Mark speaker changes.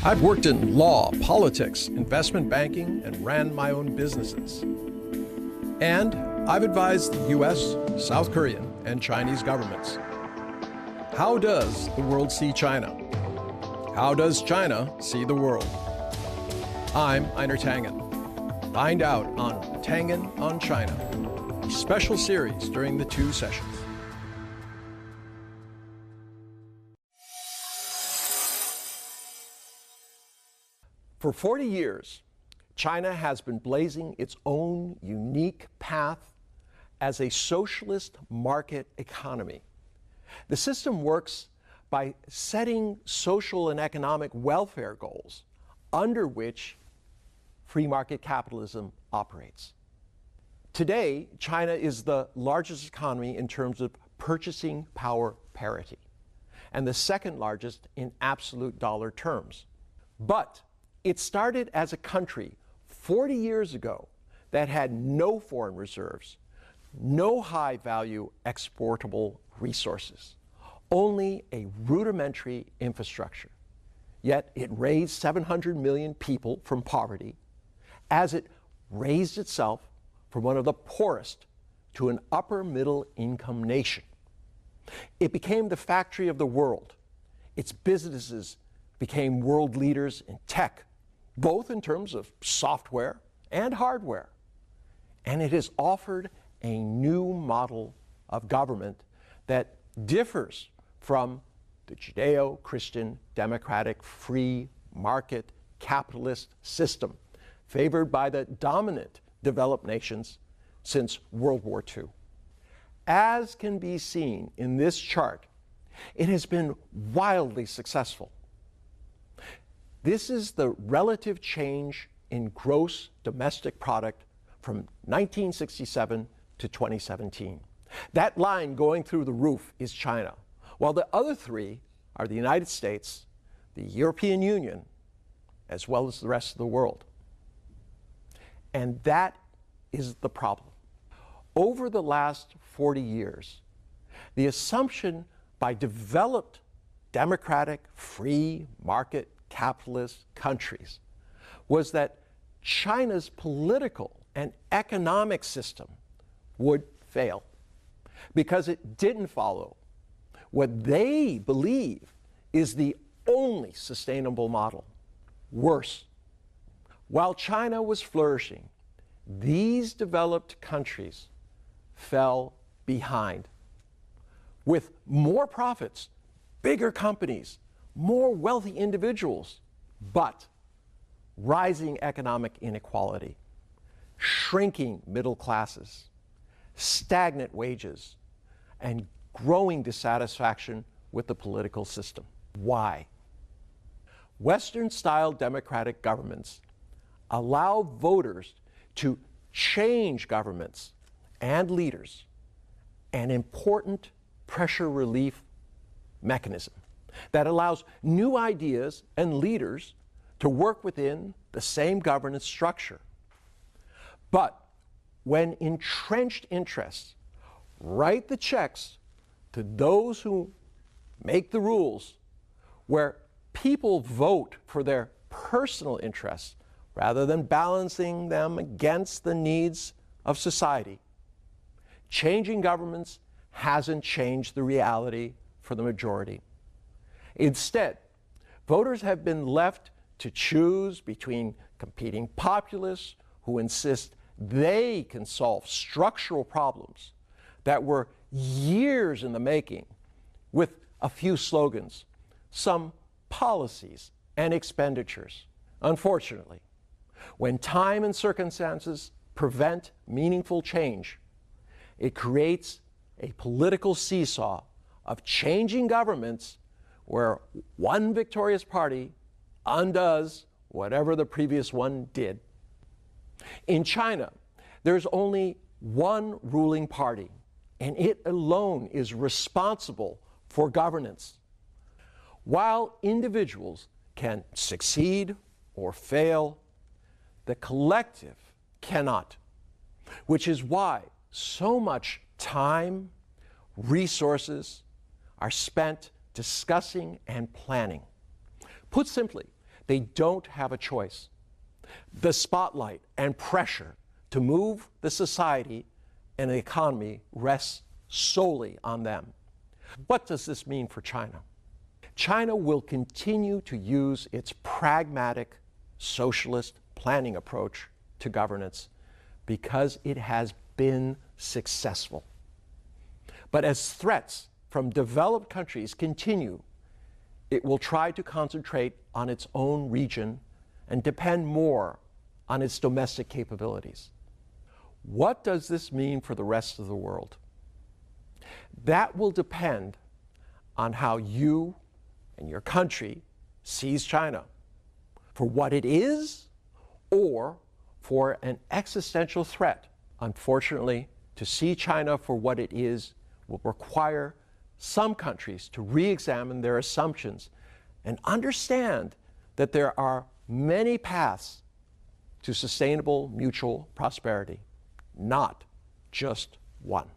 Speaker 1: I've worked in law, politics, investment banking, and ran my own businesses. And I've advised the US, South Korean, and Chinese governments. How does the world see China? How does China see the world? I'm Einar Tangen. Find out on Tangen on China, a special series during the 2 sessions. For 40 years, China has been blazing its own unique path as a socialist market economy. The system works by setting social and economic welfare goals under which free market capitalism operates. Today, China is the largest economy in terms of purchasing power parity, and the second largest in absolute dollar terms. But it started as a country 40 years ago that had no foreign reserves, no high-value exportable resources, only a rudimentary infrastructure. Yet it raised 700 million people from poverty as it raised itself from one of the poorest to an upper middle income nation. It became the factory of the world. Its businesses became world leaders in tech, both in terms of software and hardware. And it has offered a new model of government that differs from the Judeo-Christian democratic free market capitalist system favored by the dominant developed nations since World War II. As can be seen in this chart, it has been wildly successful. This is the relative change in gross domestic product from 1967 to 2017. That line going through the roof is China, while the other three are the United States, the European Union, as well as the rest of the world. And that is the problem. Over the last 40 years, the assumption by developed democratic free market capitalist countries was that China's political and economic system would fail because it didn't follow what they believe is the only sustainable model. Worse, while China was flourishing, these developed countries fell behind. With more profits, bigger companies, more wealthy individuals, but rising economic inequality, shrinking middle classes, stagnant wages, and growing dissatisfaction with the political system. Why? Western-style democratic governments allow voters to change governments and leaders, an important pressure relief mechanism that allows new ideas and leaders to work within the same governance structure. But when entrenched interests write the checks to those who make the rules, where people vote for their personal interests rather than balancing them against the needs of society, changing governments hasn't changed the reality for the majority. Instead, voters have been left to choose between competing populists who insist they can solve structural problems that were years in the making with a few slogans, some policies and expenditures. Unfortunately, when time and circumstances prevent meaningful change, it creates a political seesaw of changing governments where one victorious party undoes whatever the previous one did. In China, there's only one ruling party, and it alone is responsible for governance. While individuals can succeed or fail, the collective cannot, which is why so much time, resources are spent discussing and planning. Put simply, they don't have a choice. The spotlight and pressure to move the society and the economy rests solely on them. What does this mean for China? China will continue to use its pragmatic socialist planning approach to governance because it has been successful. But as threats from developed countries continue, it will try to concentrate on its own region and depend more on its domestic capabilities. What does this mean for the rest of the world? That will depend on how you and your country sees China, for what it is or for an existential threat. Unfortunately, to see China for what it is will require some countries to re-examine their assumptions and understand that there are many paths to sustainable mutual prosperity, not just one.